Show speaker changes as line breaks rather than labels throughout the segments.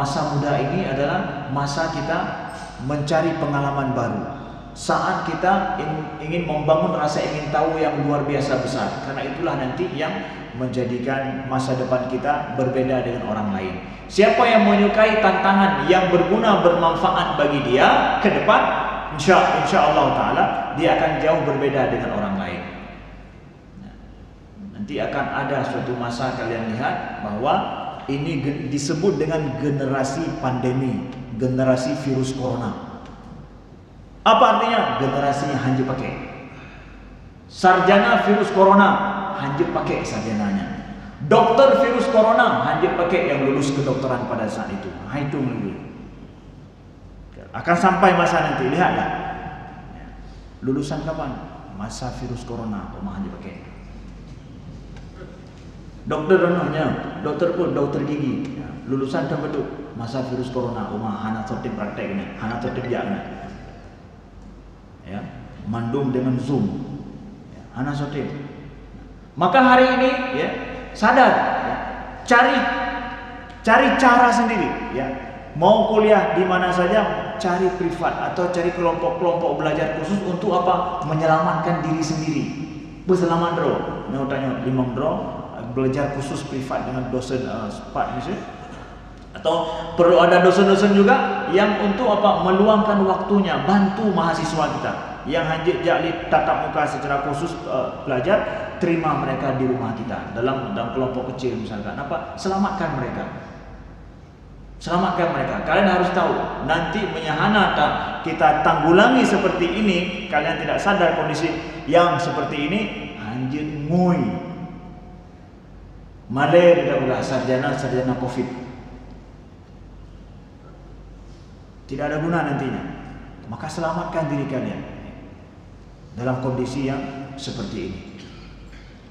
masa muda ini adalah masa kita mencari pengalaman baru. Saat kita ingin membangun rasa ingin tahu yang luar biasa besar. Karena itulah nanti yang menjadikan masa depan kita berbeda dengan orang lain. Siapa yang menyukai tantangan yang berguna, bermanfaat bagi dia ke depan, insya Allah Ta'ala dia akan jauh berbeda dengan orang lain. Nanti akan ada suatu masa kalian lihat bahwa ini disebut dengan generasi pandemi, generasi virus corona. Apa artinya? Generasinya hanya pakai sarjana virus corona, hanya pakai sarjananya. Dokter virus corona, hanya pakai yang lulus kedokteran pada saat itu. Itu dulu. Akan sampai masa nanti, lihatlah. Lulusan kapan? Masa virus corona, hanya pakai. Dokter dokter pun dokter gigi. Lulusan terbentuk masa virus corona, hana sortim praktek ini, hana sortim jangan. Ya, mandum dengan Zoom, ya, anak sotim. Maka hari ini ya sadar, ya, cari cara sendiri, ya. Mau kuliah di mana saja, cari privat atau cari kelompok-kelompok belajar khusus untuk apa? Menyelamatkan diri sendiri. Berselamat dro, mau tanya 5 dro, belajar khusus privat dengan dosen sepat misalnya. Atau perlu ada dosen-dosen juga yang untuk apa? Meluangkan waktunya, bantu mahasiswa kita yang hanya jadi tatap muka secara khusus belajar, terima mereka di rumah kita dalam kelompok kecil misalkan apa? Selamatkan mereka. Selamatkan mereka. Kalian harus tahu, nanti menyahana kita tanggulangi seperti ini, kalian tidak sadar kondisi yang seperti ini, anjir ngui. Malah tidak boleh sarjana Covid. Tidak ada guna nantinya. Maka selamatkan diri kalian dalam kondisi yang seperti ini.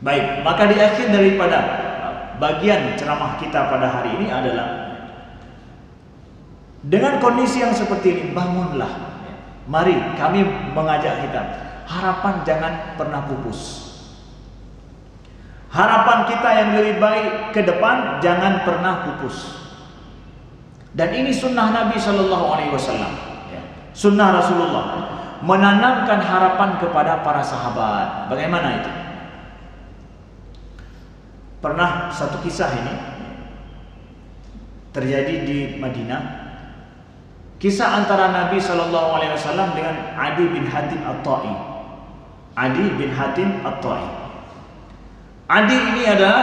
Baik, maka di akhir daripada bagian ceramah kita pada hari ini adalah dengan kondisi yang seperti ini, bangunlah. Mari kami mengajak kita, harapan jangan pernah pupus. Harapan kita yang lebih baik ke depan jangan pernah pupus. Dan ini sunnah Nabi Shallallahu Alaihi Wasallam, sunnah Rasulullah, menanamkan harapan kepada para sahabat. Bagaimana itu? Pernah satu kisah ini terjadi di Madinah. Kisah antara Nabi Shallallahu Alaihi Wasallam dengan Adi bin Hatim At-Ta'i. Adi bin Hatim At-Ta'i. Adi ini adalah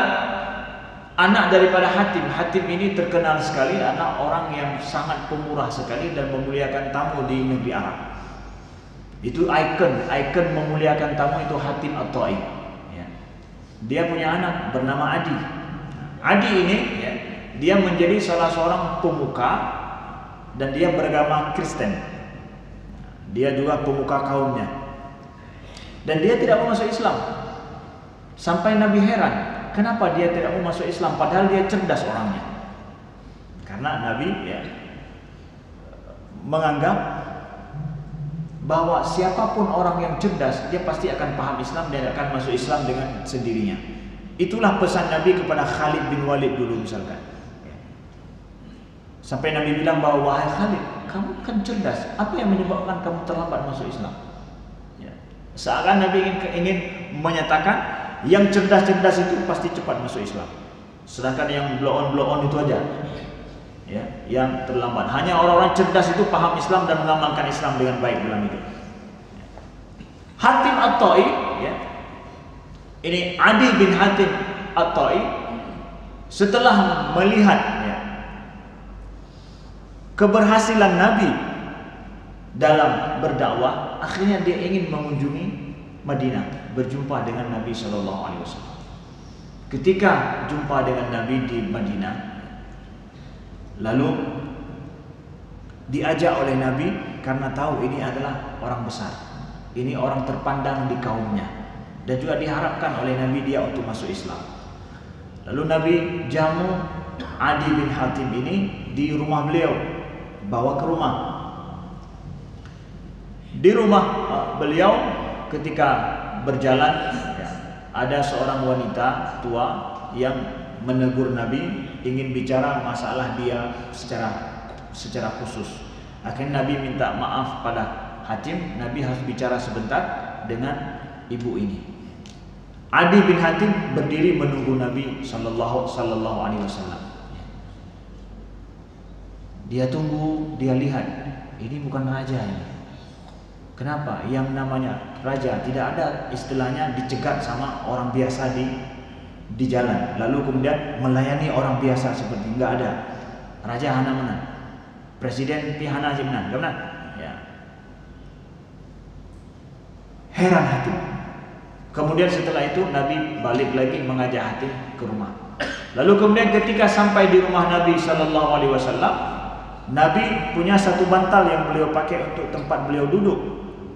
anak daripada Hatim. Hatim ini terkenal sekali, anak orang yang sangat pemurah sekali dan memuliakan tamu di negeri Arab. Itu ikon memuliakan tamu itu Hatim At-Ta'i. Ya. Dia punya anak bernama Adi. Adi ini ya, dia menjadi salah seorang pemuka dan dia beragama Kristen. Dia juga pemuka kaumnya. Dan dia tidak mau masuk Islam. Sampai Nabi heran, kenapa dia tidak mau masuk Islam padahal dia cerdas orangnya. Karena Nabi ya menganggap bahwa siapapun orang yang cerdas dia pasti akan paham Islam dan akan masuk Islam dengan sendirinya. Itulah pesan Nabi kepada Khalid bin Walid dulu misalkan. Sampai Nabi bilang bahwa wahai Khalid, kamu kan cerdas, apa yang menyebabkan kamu terlambat masuk Islam? Ya. Seakan Nabi ingin menyatakan yang cerdas-cerdas itu pasti cepat masuk Islam. Sedangkan yang blow-on itu aja ya, yang terlambat. Hanya orang-orang cerdas itu paham Islam dan mengamalkan Islam dengan baik dalam hidup. Hatim At-Ta'i ya. Ini Adi bin Hatim At-Ta'i setelah melihat ya, keberhasilan Nabi dalam berdakwah, akhirnya dia ingin mengunjungi Madinah, berjumpa dengan Nabi Shallallahu Alaihi Wasallam. Ketika jumpa dengan Nabi di Madinah, lalu diajak oleh Nabi karena tahu ini adalah orang besar, ini orang terpandang di kaumnya, dan juga diharapkan oleh Nabi dia untuk masuk Islam. Lalu Nabi jamu Adi bin Hatim ini di rumah beliau, bawa ke rumah. Di rumah beliau ketika berjalan ya, ada seorang wanita tua yang menegur Nabi ingin bicara masalah dia secara khusus. Akhirnya Nabi minta maaf pada Hatim. Nabi harus bicara sebentar dengan ibu ini. Adi bin Hatim berdiri menunggu Nabi sallallahu alaihi wasallam. Dia tunggu, dia lihat, ini bukan raja ini. Kenapa? Yang namanya raja tidak ada istilahnya dicegat sama orang biasa di jalan, lalu kemudian melayani orang biasa seperti enggak ada. Raja hana mana? Presiden pihana jimnan, gimana? Ya. Heran Hatim. Kemudian setelah itu Nabi balik lagi mengajak Hatim ke rumah. Lalu kemudian ketika sampai di rumah Nabi sallallahu alaihi wasallam, Nabi punya satu bantal yang beliau pakai untuk tempat beliau duduk.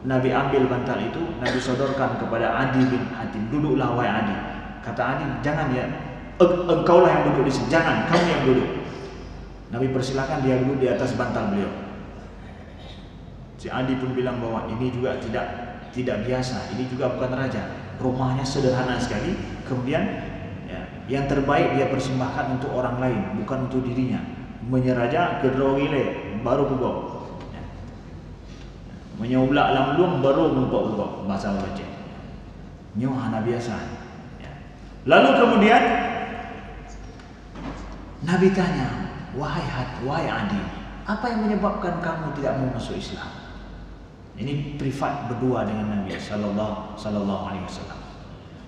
Nabi ambil bantal itu, Nabi sodorkan kepada Adi bin Hatim. Duduklah wahai Adi. Kata Adi, jangan ya, engkaulah yang duduk di sini, jangan, kamu yang duduk. Nabi persilakan dia duduk di atas bantal beliau. Si Adi pun bilang bahwa ini juga tidak biasa, ini juga bukan raja. Rumahnya sederhana sekali. Kemudian ya, yang terbaik dia persembahkan untuk orang lain, bukan untuk dirinya. Menyeraja gedrogile baru pugok. Ya. Menyoblak lamlung baru pugok bahasa wajah. Nyoh hana biasa. Ya. Lalu kemudian Nabi tanya, wahai Adi, apa yang menyebabkan kamu tidak mau masuk Islam? Ini privat berdua dengan Nabi sallallahu alaihi wasallam.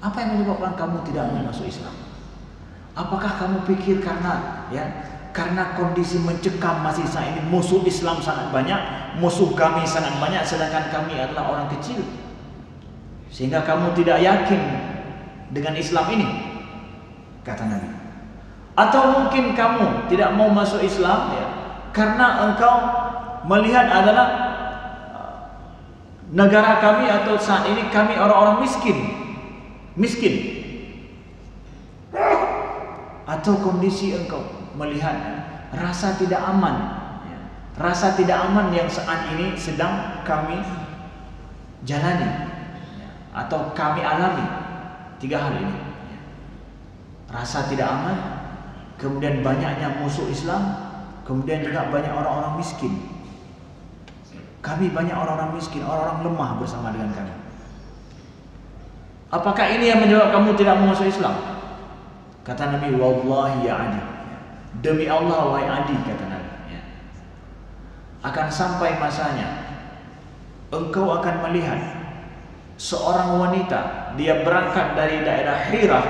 Apa yang menyebabkan kamu tidak mau masuk Islam? Apakah kamu pikir karena kondisi mencekam masih saat ini, musuh Islam sangat banyak, musuh kami sangat banyak, sedangkan kami adalah orang kecil, sehingga kamu tidak yakin dengan Islam ini? Kata Nabi. Atau mungkin kamu tidak mau masuk Islam ya, karena engkau melihat adalah negara kami atau saat ini kami orang-orang miskin. Atau kondisi engkau melihat rasa tidak aman yang saat ini sedang kami jalani atau kami alami. 3 hal ini. Rasa tidak aman, kemudian banyaknya musuh Islam, kemudian juga banyak orang-orang miskin. Kami banyak orang-orang miskin, orang-orang lemah bersama dengan kami. Apakah ini yang menyebabkan kamu tidak mau masuk Islam? Kata Nabi, wallahi ya Adi, demi Allah wahai Adi, kata Nabi, ya, akan sampai masanya engkau akan melihat seorang wanita, dia berangkat dari daerah Hira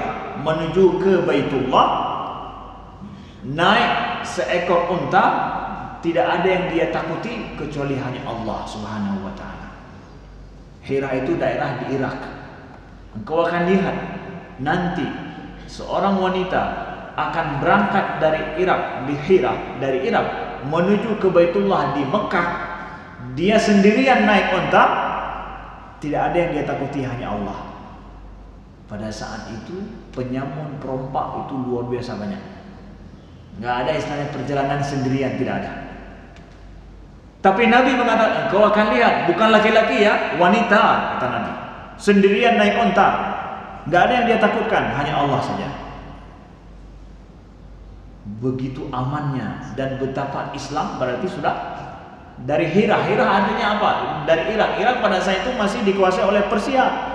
menuju ke Baitullah, naik seekor unta, tidak ada yang dia takuti kecuali hanya Allah Subhanahu wa taala. Hira itu daerah di Irak. Engkau akan lihat nanti seorang wanita akan berangkat dari Irak, dari Irak menuju ke Baitullah di Mekah. Dia sendirian naik unta, tidak ada yang dia takuti hanya Allah. Pada saat itu penyamun perompak itu luar biasa banyak. Nggak ada istilahnya perjalanan sendirian, tidak ada. Tapi Nabi mengatakan, engkau akan lihat bukan laki-laki ya, wanita, kata Nabi, sendirian naik unta. Nggak ada yang dia takutkan, hanya Allah saja. Begitu amannya dan betapa Islam berarti sudah dari Hira. Hira artinya apa? Dari Irak. Irak pada saat itu masih dikuasai oleh Persia.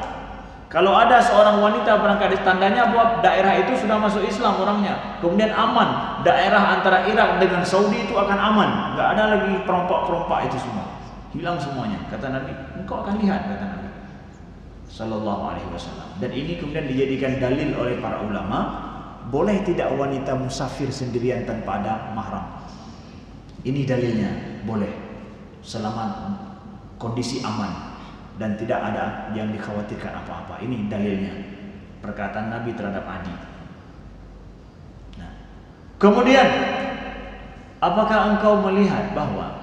Kalau ada seorang wanita berangkat di tandanya bahwa daerah itu sudah masuk Islam orangnya, kemudian aman. Daerah antara Irak dengan Saudi itu akan aman. Nggak ada lagi perompak-perompak itu semua. Hilang semuanya. Kata Nabi, engkau akan lihat, kata Nabi sallallahu alaihi wasallam. Dan ini kemudian dijadikan dalil oleh para ulama, boleh tidak wanita musafir sendirian tanpa ada mahram. Ini dalilnya, boleh selama kondisi aman dan tidak ada yang dikhawatirkan apa-apa. Ini dalilnya, perkataan Nabi terhadap Adi. Nah, kemudian apakah engkau melihat bahwa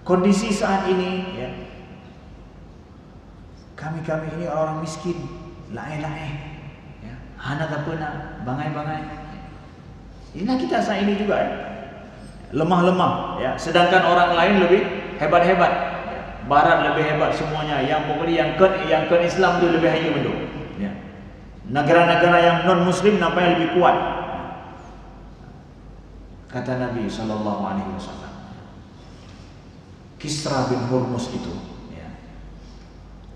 kondisi saat ini kami ini orang miskin, lae-lae, hana tapena, bangai-bangai. Inilah kita saat ini juga lemah-lemah, sedangkan orang lain lebih hebat-hebat. Barat lebih hebat semuanya, yang pokoknya yang ke Islam itu lebih hayu bentuk. Negara-negara yang non Muslim nampaknya lebih kuat. Kata Nabi Shallallahu Alaihi Wasallam, Kisra bin Hurmuz itu, ya,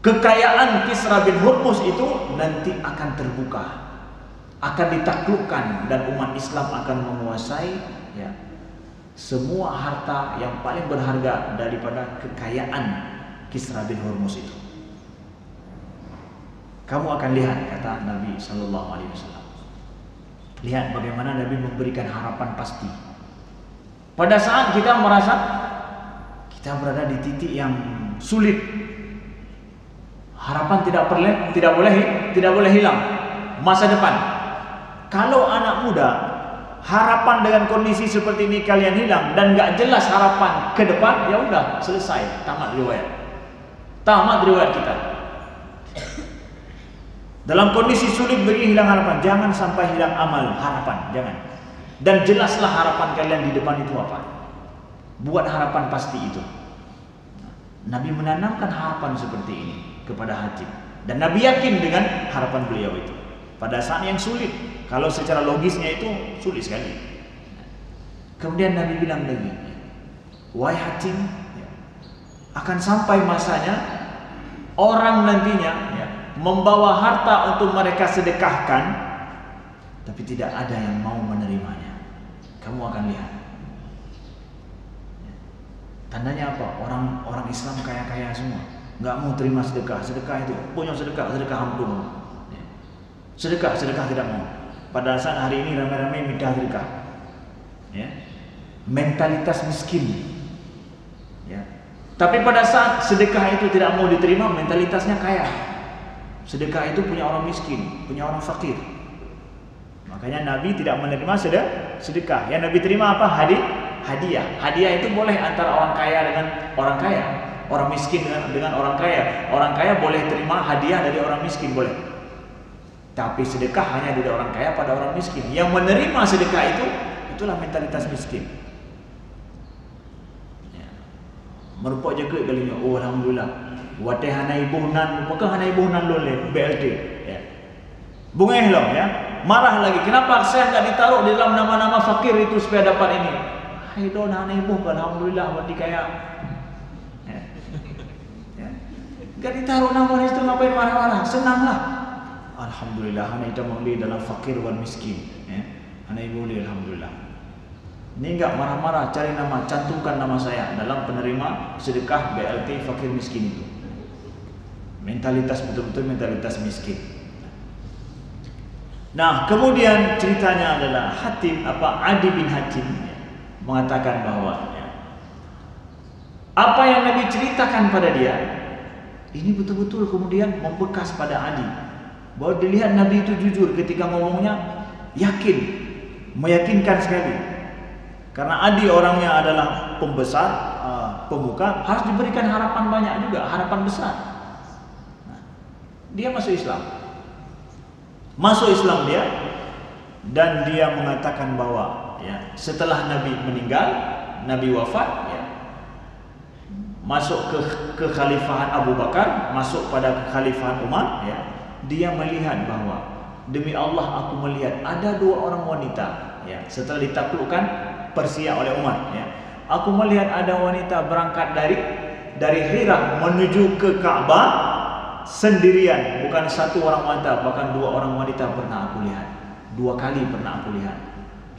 kekayaan Kisra bin Hurmuz itu nanti akan terbuka, akan ditaklukkan, dan umat Islam akan menguasai, ya, semua harta yang paling berharga daripada kekayaan Kisra bin Hurmuz itu. Kamu akan lihat, kata Nabi Shallallahu Alaihi Wasallam. Lihat bagaimana Nabi memberikan harapan pasti. Pada saat kita merasa kita berada di titik yang sulit, harapan tidak boleh hilang. Masa depan. Kalau anak muda, harapan dengan kondisi seperti ini kalian hilang dan nggak jelas harapan ke depan, ya udah selesai, tamat riwayat kita. Dalam kondisi sulit bagi hilang harapan, jangan sampai hilang amal harapan, jangan. Dan jelaslah harapan kalian di depan itu apa. Buat harapan pasti itu. Nabi menanamkan harapan seperti ini kepada Hatib, dan Nabi yakin dengan harapan beliau itu. Pada saat yang sulit, kalau secara logisnya itu sulit sekali. Kemudian Nabi bilang lagi, wahai Hatib, akan sampai masanya orang nantinya membawa harta untuk mereka sedekahkan, tapi tidak ada yang mau menerimanya. Kamu akan lihat. Tandanya apa? Orang Islam kaya-kaya semua, nggak mau terima sedekah. Sedekah itu punya sedekah hampir. Sedekah tidak mau. Pada saat hari ini ramai-ramai minta sedekah. Ya. Mentalitas miskin. Ya. Tapi pada saat sedekah itu tidak mau diterima, mentalitasnya kaya. Sedekah itu punya orang miskin, punya orang fakir. Makanya Nabi tidak menerima sedekah. Yang Nabi terima apa? Hadiah. Hadiah itu boleh antara orang kaya dengan orang kaya, orang miskin dengan orang kaya. Orang kaya boleh terima hadiah dari orang miskin, boleh. Tapi sedekah hanya dari orang kaya pada orang miskin. Yang menerima sedekah itulah mentalitas miskin. Ya. Merupakan jaga kalinya. Oh, alhamdulillah. Wate hanai buhnan, bukan hanai buhnan lole BLT. Ya. Bungeh loh, ya. Marah lagi. Kenapa saya nggak ditaruh di dalam nama-nama fakir itu supaya dapat ini? Hai don hanai buh, alhamdulillah wati kaya. Ya. Ya. Nggak ditaruh nama itu, ngapain marah-marah? Senanglah. Alhamdulillah hanai itu membeli dalam fakir dan miskin. Ya. Hanai boleh, alhamdulillah. Ini enggak marah-marah, cari nama, cantumkan nama saya dalam penerima sedekah BLT fakir miskin itu. Mentalitas betul-betul mentalitas miskin. Nah, kemudian ceritanya adalah Adi bin Hatim mengatakan bahwa apa yang Nabi ceritakan pada dia ini betul-betul kemudian membekas pada Adi. Bahwa dilihat Nabi itu jujur ketika ngomongnya, meyakinkan sekali. Karena Adi orangnya adalah pembesar, pembuka, harus diberikan harapan banyak juga, harapan besar. Nah, dia masuk Islam dia, dan dia mengatakan bahwa setelah Nabi meninggal, Nabi wafat, masuk ke kekhalifahan Abu Bakar, masuk pada kekhalifahan Umar, dia melihat bahwa demi Allah aku melihat ada 2 orang wanita, setelah ditaklukkan Persia oleh Umar, aku melihat ada wanita berangkat dari Hira menuju ke Ka'bah sendirian, bukan 1 orang wanita, bahkan 2 orang wanita pernah aku lihat, 2 kali pernah aku lihat.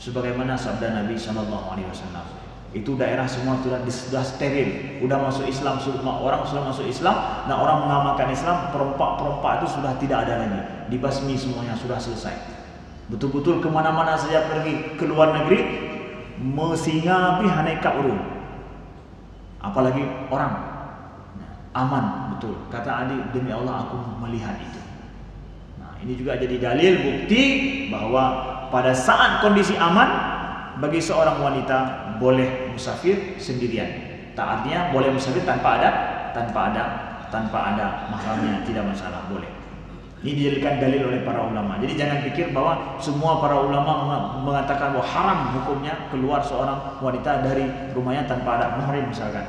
Sebagaimana sabda Nabi Shallallahu Alaihi Wasallam, itu daerah semua sudah steril, sudah masuk Islam, orang sudah masuk Islam. Nah, orang mengamalkan Islam, perompak itu sudah tidak ada lagi, dibasmi semuanya, sudah selesai. Betul-betul kemana-mana saja pergi ke luar negeri, mesingapi hanekat urung, apalagi orang aman betul. Kata Adi, demi Allah aku melihat itu. Nah, ini juga jadi dalil bukti bahwa pada saat kondisi aman, bagi seorang wanita boleh musafir sendirian. Artinya boleh musafir tanpa ada mahramnya, tidak masalah, boleh. Ini dijadikan dalil oleh para ulama. Jadi jangan pikir bahwa semua para ulama mengatakan bahwa haram hukumnya keluar seorang wanita dari rumahnya tanpa ada mahram misalkan.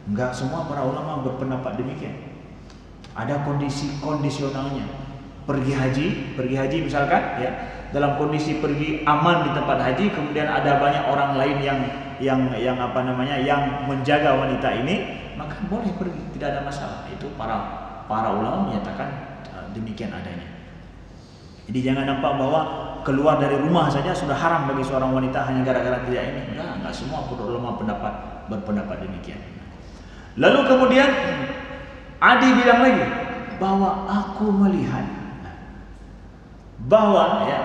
Enggak semua para ulama berpendapat demikian. Ada kondisi kondisionalnya. pergi haji misalkan ya, dalam kondisi pergi aman di tempat haji, kemudian ada banyak orang lain yang apa namanya, yang menjaga wanita ini, maka boleh pergi, tidak ada masalah. Itu para ulama menyatakan demikian adanya. Jadi jangan nampak bahwa keluar dari rumah saja sudah haram bagi seorang wanita hanya gara-gara tidak ini. Enggak semua ulama berpendapat demikian. Lalu kemudian Adi bilang lagi bahwa aku melihat bahwa ya,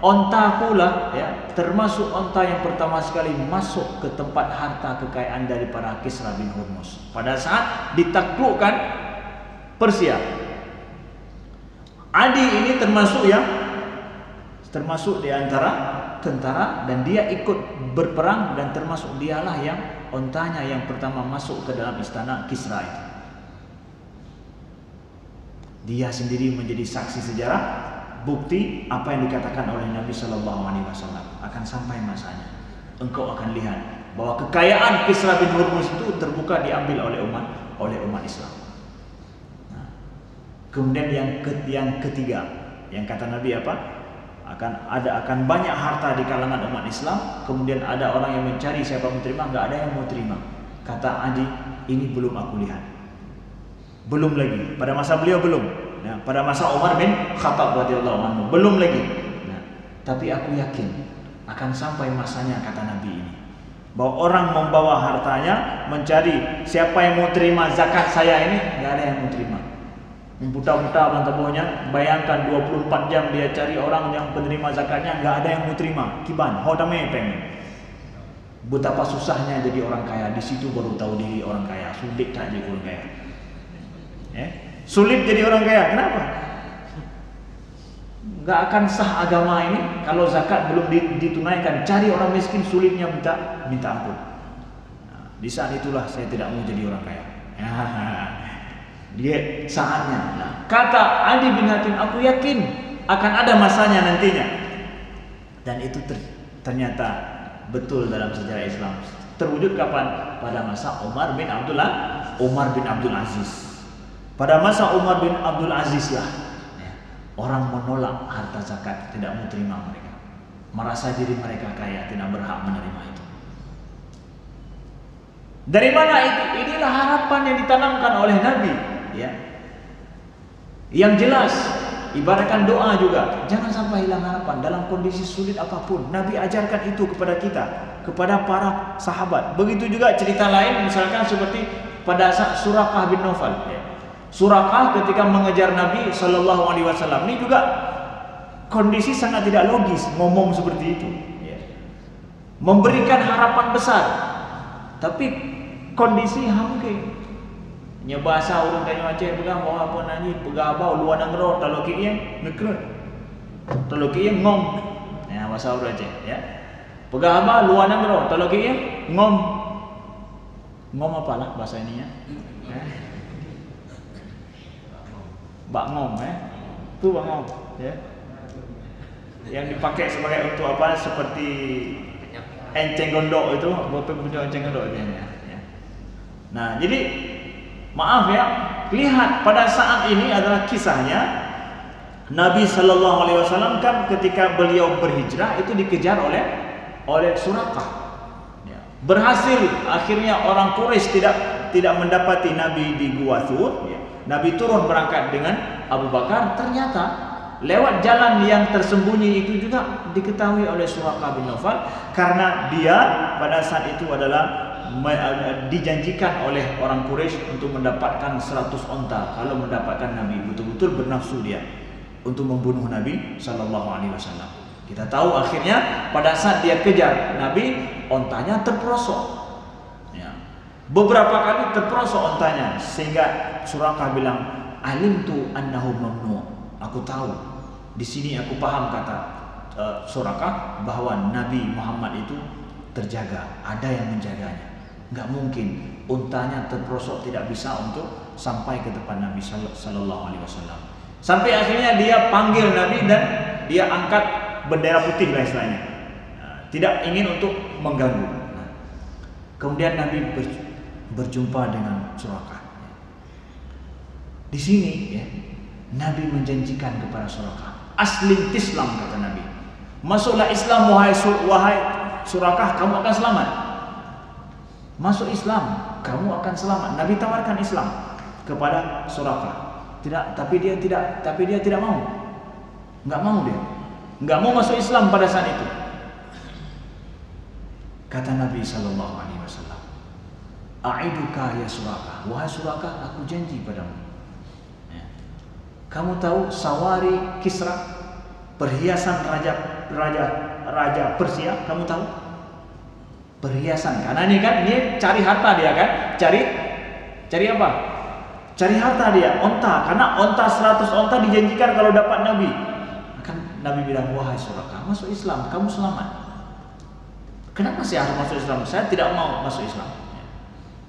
ontaku lah ya, termasuk onta yang pertama sekali masuk ke tempat harta kekayaan dari para Kisra bin Hurmuz pada saat ditaklukkan Persia. Adi ini termasuk di antara tentara, dan dia ikut berperang, dan termasuk dialah yang ontanya yang pertama masuk ke dalam istana Kisra itu. Dia sendiri menjadi saksi sejarah, bukti apa yang dikatakan oleh Nabi Shallallahu Alaihi Wasallam, akan sampai masanya engkau akan lihat bahwa kekayaan Kisra bin Hurmuz itu terbuka diambil oleh umat Islam. Nah, kemudian yang ketiga, yang kata Nabi apa? Akan banyak harta di kalangan umat Islam, kemudian ada orang yang mencari siapa mau terima, nggak ada yang mau terima. Kata Adi, ini belum aku lihat, belum lagi. Pada masa beliau belum. Nah, pada masa Umar bin Khattab radhiyallahu anhu belum lagi. Nah, tapi aku yakin akan sampai masanya, kata Nabi ini, bahwa orang membawa hartanya mencari siapa yang mau terima zakat saya ini, nggak ada yang mau terima. Memputar-putar bantabohnya, bayangkan 24 jam dia cari orang yang penerima zakatnya, nggak ada yang mau terima. Kiban, hodame pengen. Betapa susahnya jadi orang kaya, di situ baru tahu diri orang kaya. Sulit tak jadi orang kaya. Sulit jadi orang kaya. Kenapa? Nggak akan sah agama ini kalau zakat belum ditunaikan. Cari orang miskin sulitnya minta ampun. Nah, di saat itulah saya tidak mau jadi orang kaya. Dia saatnya. Nah, kata Adi bin Hatim, aku yakin akan ada masanya nantinya. Dan itu ternyata betul dalam sejarah Islam. Terwujud kapan? Pada masa Umar bin Abdul Aziz. Pada masa Umar bin Abdul Aziz lah ya, orang menolak harta zakat, tidak mau terima mereka. Merasa diri mereka kaya, tidak berhak menerima itu. Dari mana itu? Inilah harapan yang ditanamkan oleh Nabi. Ya, yang jelas ibaratkan doa juga, jangan sampai hilang harapan dalam kondisi sulit apapun. Nabi ajarkan itu kepada kita, kepada para sahabat. Begitu juga cerita lain, misalkan seperti pada saat Suraqah bin Nawfal ya. Suraqah ketika mengejar Nabi Shallallahu Alaihi Wasallam, ini juga kondisi sangat tidak logis ngomong seperti itu ya. Memberikan harapan besar, tapi kondisi hamke. Nya bahasa orang tanya Aceh pegang bawa apa nani pegabau luar negro kalau kieu nekrut. Kalau kieu ngom. Ya bahasa orang Aceh ya. Pegabau luar negro kalau kieu ngom. Ngom apalah bahasa ininya? Bak ngom Itu bak ngom ya. Yang dipakai sebagai untuk apa? Seperti enceng gondok itu, bapak punya enceng gondok ya. Nah, jadi maaf ya, lihat pada saat ini adalah kisahnya Nabi Shallallahu Alaihi Wasallam kan ketika beliau berhijrah itu dikejar oleh Suraqah. Ya. Berhasil akhirnya orang Quraisy tidak mendapati Nabi di Gua Thur. Ya. Nabi turun berangkat dengan Abu Bakar. Ternyata lewat jalan yang tersembunyi itu juga diketahui oleh Suraqah bin Nawfal, karena dia pada saat itu adalah dijanjikan oleh orang Quraisy untuk mendapatkan 100 onta kalau mendapatkan Nabi. Betul-betul bernafsu dia untuk membunuh Nabi Shallallahu Alaihi Wasallam. Kita tahu akhirnya pada saat dia kejar Nabi, ontanya terperosok ya. Beberapa kali terperosok ontanya, sehingga Suraqah bilang, alimtu annahu mamnu. Aku tahu, di sini aku paham, kata Suraqah, bahwa Nabi Muhammad itu terjaga, ada yang menjaganya. Nggak mungkin untanya terperosok tidak bisa untuk sampai ke depan Nabi Sallallahu Alaihi Wasallam. Sampai akhirnya dia panggil Nabi dan dia angkat bendera putih lah istilahnya. Tidak ingin untuk mengganggu. Kemudian Nabi berjumpa dengan Suraqah. Di sini ya, Nabi menjanjikan kepada Surakah, aslim Islam, kata Nabi. Masuklah Islam wahai Surakah, kamu akan selamat. Masuk Islam, kamu akan selamat. Nabi tawarkan Islam kepada Surakah. Tapi dia tidak mau. Enggak mau dia. Enggak mau masuk Islam pada saat itu. Kata Nabi sallallahu alaihi wasallam, "A'iduka ya Surakah, wahai Surakah, aku janji padamu." Kamu tahu sawari Kisra, perhiasan raja Persia, kamu tahu? Perhiasan, karena ini cari harta dia kan? Cari apa? Cari harta dia, onta, karena onta 100 onta dijanjikan kalau dapat Nabi. Kan Nabi bilang, "Wahai Surakah, masuk Islam, kamu selamat." Kenapa saya harus masuk Islam? Saya tidak mau masuk Islam.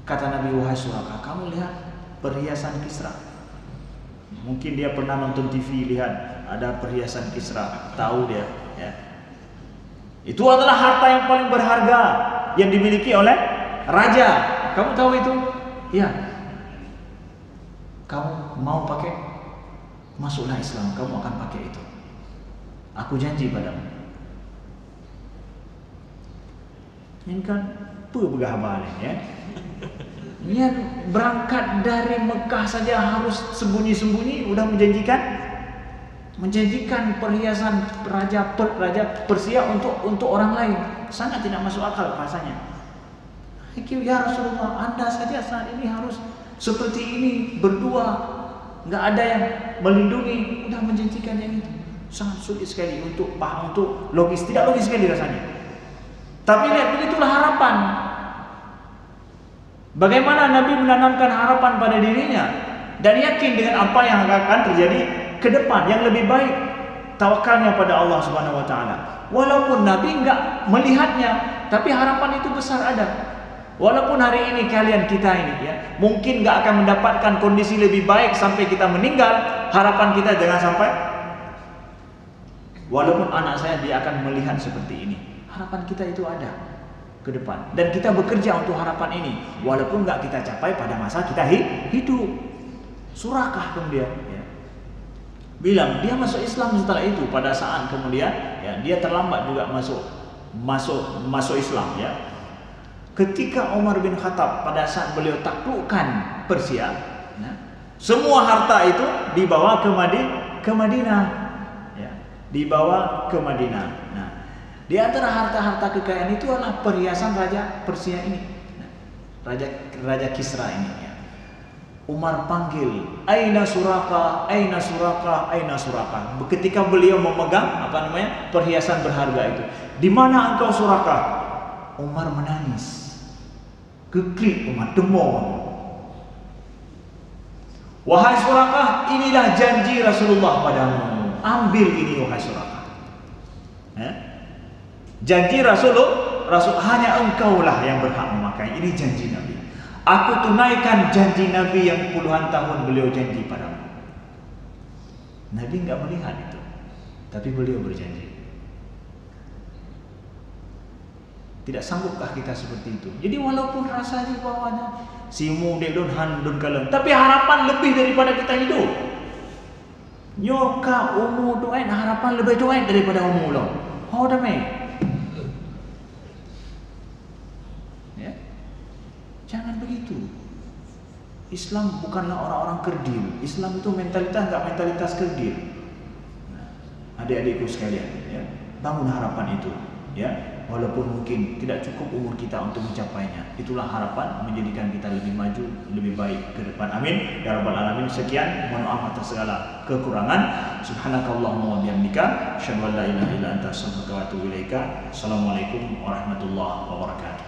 Kata Nabi, "Wahai Surakah, kamu lihat perhiasan Kisra." Mungkin dia pernah nonton TV, lihat ada perhiasan Kisra, tahu dia, ya. Itu adalah harta yang paling berharga yang dimiliki oleh raja. Kamu tahu itu? Iya. Kamu mau pakai? Masuklah Islam, kamu akan pakai itu. Aku janji padamu. Ini kan begah balik, ya. Dia berangkat dari Mekah saja harus sembunyi-sembunyi, udah menjanjikan perhiasan raja Persia untuk orang lain. Sangat tidak masuk akal rasanya. Ya Rasulullah, Anda saja saat ini harus seperti ini, berdua, nggak ada yang melindungi, udah menjanjikan yang itu. Sangat sulit sekali untuk paham, untuk logis, tidak logis sekali rasanya. Tapi lihat, begitulah harapan. Bagaimana Nabi menanamkan harapan pada dirinya dan yakin dengan apa yang akan terjadi ke depan yang lebih baik, tawakalnya pada Allah Subhanahu wa taala. Walaupun Nabi enggak melihatnya, tapi harapan itu besar ada. Walaupun hari ini kita ini, ya, mungkin enggak akan mendapatkan kondisi lebih baik sampai kita meninggal, harapan kita jangan sampai walaupun anak saya dia akan melihat seperti ini. Harapan kita itu ada ke depan, dan kita bekerja untuk harapan ini walaupun nggak kita capai pada masa kita hidup. Surakah kemudian, ya, bilang dia masuk Islam setelah itu. Pada saat kemudian, ya, dia terlambat juga masuk Islam, ya. Ketika Umar bin Khattab pada saat beliau taklukkan Persia, ya, semua harta itu dibawa ke Madinah, ya, dibawa ke Madinah. Nah, di antara harta-harta kekayaan itu adalah perhiasan raja Persia ini, raja Kisra ini, ya. Umar panggil, "Aina Surakah, Aina Surakah, Aina Surakah." Ketika beliau memegang perhiasan berharga itu, "Di mana engkau Surakah?" Umar menangis, kekrik Umar, demam. "Wahai Surakah, inilah janji Rasulullah padamu. Ambil ini wahai Surakah." Janji Rasul hanya engkaulah yang berhak memakai. Ini janji Nabi. Aku tunaikan janji Nabi yang puluhan tahun beliau janji padamu. Nabi enggak melihat itu, tapi beliau berjanji. Tidak sanggupkah kita seperti itu? Jadi walaupun rasanya bawahnya simu delon handun kalem, tapi harapan lebih daripada kita hidup. Nyoka umur doain, harapan lebih doain daripada umur lo. How damai? Jangan begitu. Islam bukanlah orang-orang kerdil. Islam itu mentalitas, enggak mentalitas kerdil. Nah, adik-adikku sekalian, ya, bangun harapan itu, ya. Walaupun mungkin tidak cukup umur kita untuk mencapainya, itulah harapan menjadikan kita lebih maju, lebih baik ke depan. Amin ya rabbal alamin. Sekian, mohon maaf atas segala kekurangan. Subhanakallahumma wa bihamdika, asyhadu an la ilaha illa anta, astaghfiruka wa atubu ilaika. Assalamualaikum warahmatullahi wabarakatuh.